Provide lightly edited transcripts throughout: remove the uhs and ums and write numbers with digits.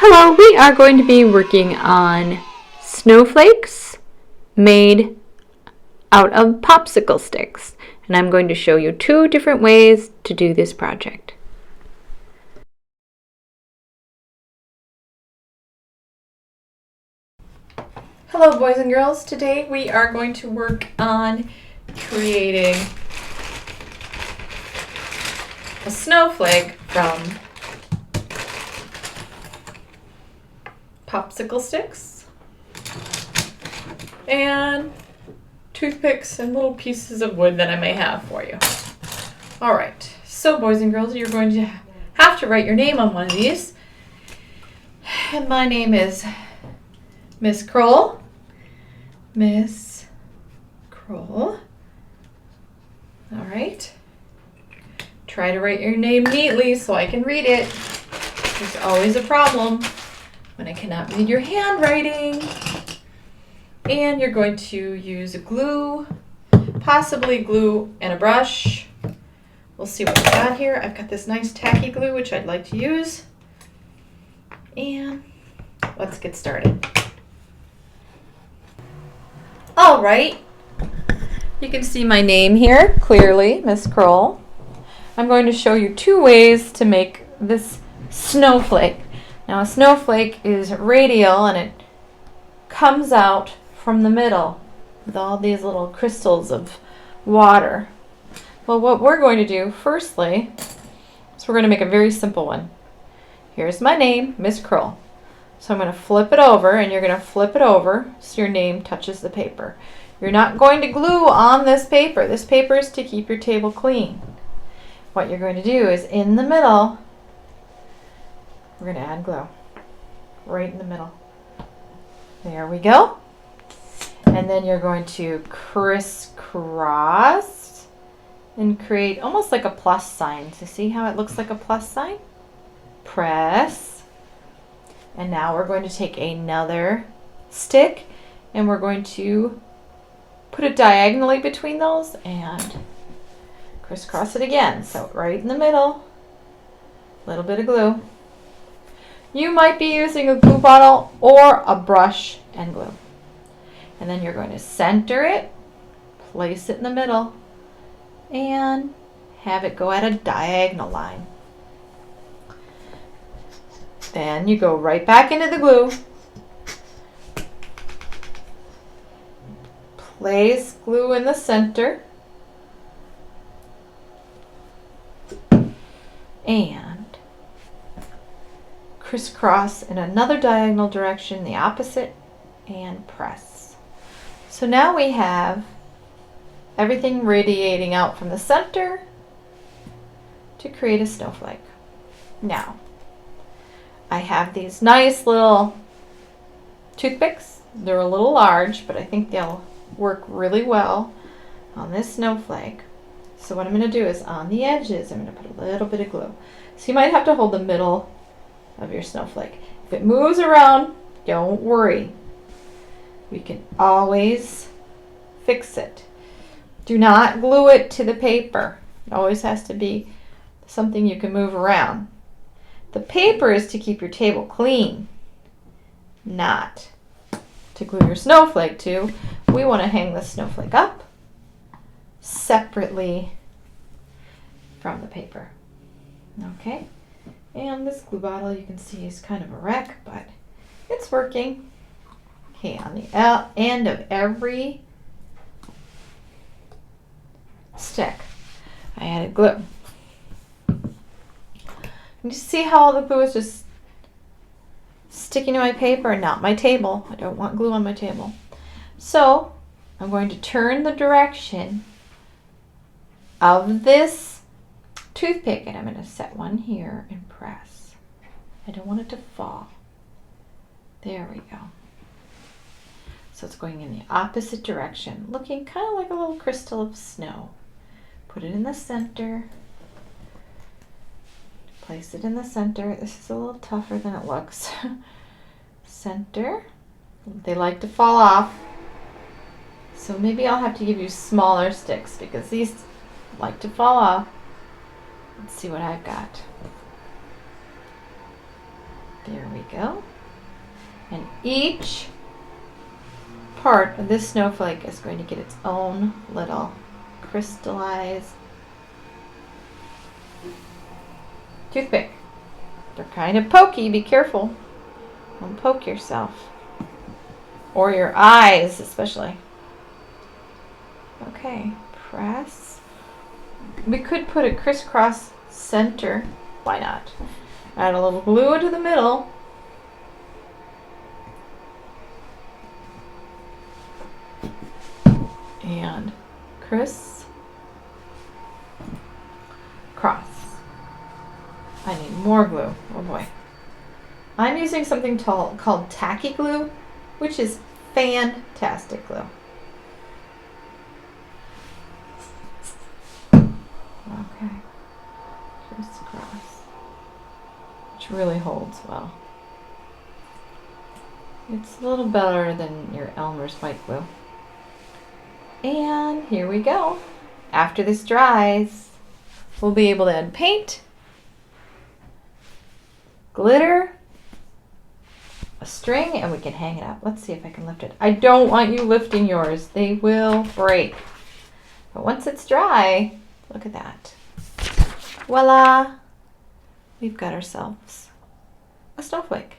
Hello, we are going to be working on snowflakes made out of popsicle sticks, and I'm going to show you two different ways to do this project. Hello boys and girls, today we are going to work on creating a snowflake from popsicle sticks and toothpicks and little pieces of wood that I may have for you. Alright, so boys and girls, you're going to have to write your name on one of these. And my name is Miss Kroll. Miss Kroll. Alright. Try to write your name neatly so I can read it. There's always a problem when I cannot read your handwriting. And you're going to use a glue, possibly glue and a brush. We'll see what we got here. I've got this nice tacky glue which I'd like to use. And let's get started. All right, you can see my name here clearly, Miss Kroll. I'm going to show you two ways to make this snowflake. Now a snowflake is radial and it comes out from the middle with all these little crystals of water. Well, what we're going to do firstly is we're going to make a very simple one. Here's my name, Miss Kroll. So I'm going to flip it over, and you're going to flip it over so your name touches the paper. You're not going to glue on this paper. This paper is to keep your table clean. What you're going to do is in the middle, we're going to add glue. Right in the middle. There we go. And then you're going to crisscross and create almost like a plus sign. So see how it looks like a plus sign? Press. And now we're going to take another stick and we're going to put it diagonally between those and crisscross it again. So right in the middle, a little bit of glue. You might be using a glue bottle or a brush and glue. And then you're going to center it, place it in the middle, and have it go at a diagonal line. Then you go right back into the glue, place glue in the center, and crisscross in another diagonal direction, the opposite, and press. So now we have everything radiating out from the center to create a snowflake. Now, I have these nice little toothpicks. They're a little large, but I think they'll work really well on this snowflake. So what I'm going to do is on the edges, I'm going to put a little bit of glue. So you might have to hold the middle of your snowflake. If it moves around, don't worry. We can always fix it. Do not glue it to the paper. It always has to be something you can move around. The paper is to keep your table clean, not to glue your snowflake to. We want to hang the snowflake up separately from the paper. Okay, and this glue bottle you can see is kind of a wreck, but it's working. Okay, on the end of every stick, I added glue. You see how all the glue is just sticking to my paper and not my table. I don't want glue on my table. So I'm going to turn the direction of this toothpick and I'm going to set one here and press. I don't want it to fall. There we go. So it's going in the opposite direction, looking kind of like a little crystal of snow. Put it in the center. Place it in the center. This is a little tougher than it looks. Center. They like to fall off. So maybe I'll have to give you smaller sticks because these like to fall off. Let's see what I've got. There we go. And each part of this snowflake is going to get its own little crystallized toothpick. They're kind of pokey, be careful. Don't poke yourself. Or your eyes, especially. Okay, press. We could put a crisscross center. Why not? Add a little glue into the middle. And cross. I need more glue. Oh boy. I'm using something called tacky glue, which is fantastic glue. Okay. Crisscross. Which really holds well. It's a little better than your Elmer's white glue. And here we go. After this dries, we'll be able to add paint, glitter, a string, and we can hang it up. Let's see if I can lift it. I don't want you lifting yours. They will break. But once it's dry, look at that. Voila! We've got ourselves a snowflake.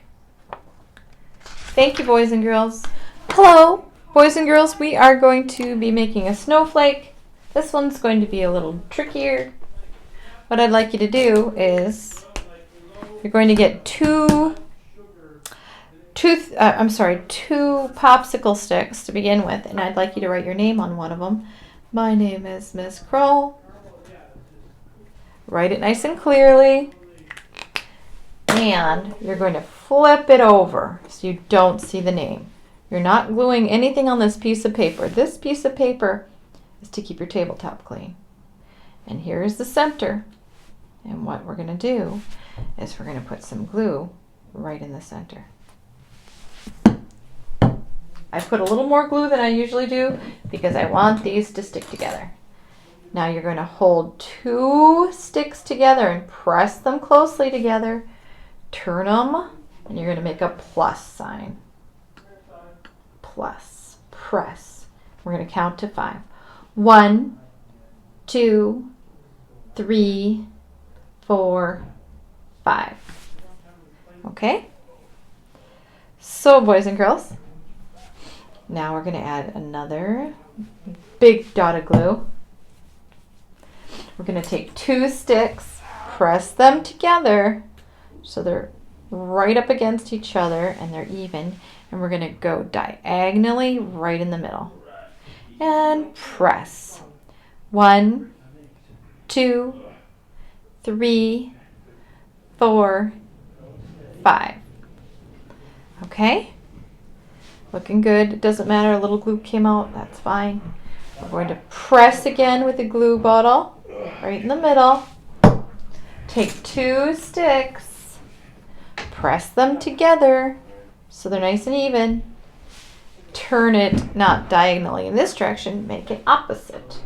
Thank you, boys and girls. Hello, boys and girls. We are going to be making a snowflake. This one's going to be a little trickier. What I'd like you to do is you're going to get two popsicle sticks to begin with, and I'd like you to write your name on one of them. My name is Miss Kroll. Write it nice and clearly. And you're going to flip it over so you don't see the name. You're not gluing anything on this piece of paper. This piece of paper is to keep your tabletop clean. And here is the center. And what we're going to do is we're going to put some glue right in the center. I put a little more glue than I usually do because I want these to stick together. Now you're going to hold two sticks together and press them closely together. Turn them, and you're going to make a plus sign. Plus, press. We're going to count to 5. 1, 2, 3, 4, 5. Okay? So, boys and girls, now we're going to add another big dot of glue. We're going to take 2 sticks, press them together so they're right up against each other and they're even. And we're going to go diagonally right in the middle. And press. 1, 2, 3, 4, 5. Okay? Looking good. It doesn't matter. A little glue came out. That's fine. We're going to press again with the glue bottle right in the middle. Take 2 sticks. Press them together so they're nice and even. Turn it not diagonally in this direction, make it opposite.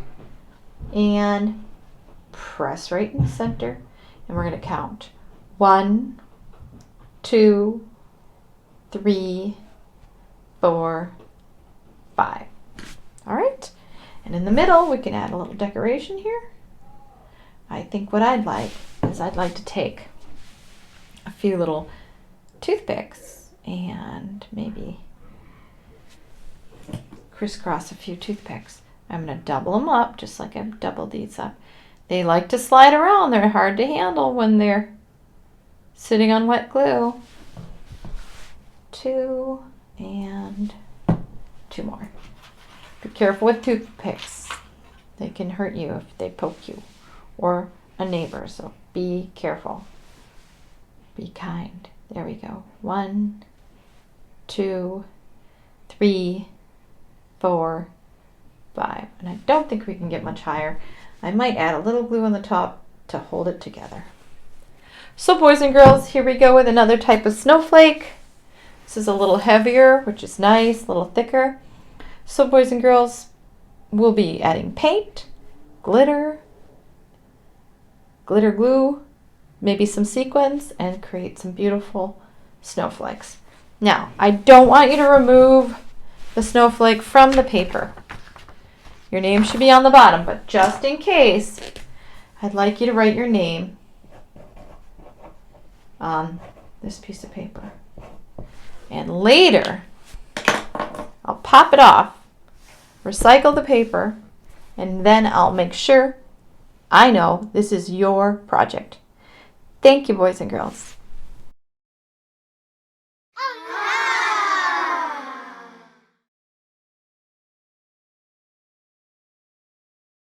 And press right in the center. And we're going to count 1, 2, 3, 4, 5. All right. And in the middle, we can add a little decoration here. I think what I'd like is I'd like to take a few little toothpicks and maybe crisscross a few toothpicks. I'm going to double them up just like I've doubled these up. They like to slide around. They're hard to handle when they're sitting on wet glue. 2 and 2 more. Be careful with toothpicks. They can hurt you if they poke you or a neighbor, so be careful. Be kind. There we go. 1, 2, 3, 4, 5. And I don't think we can get much higher. I might add a little glue on the top to hold it together. So boys and girls, here we go with another type of snowflake. This is a little heavier, which is nice, a little thicker. So boys and girls, we'll be adding paint, glitter glue, maybe some sequins, and create some beautiful snowflakes. Now, I don't want you to remove the snowflake from the paper. Your name should be on the bottom, but just in case, I'd like you to write your name on this piece of paper. And later, I'll pop it off, recycle the paper, and then I'll make sure I know this is your project. Thank you, boys and girls.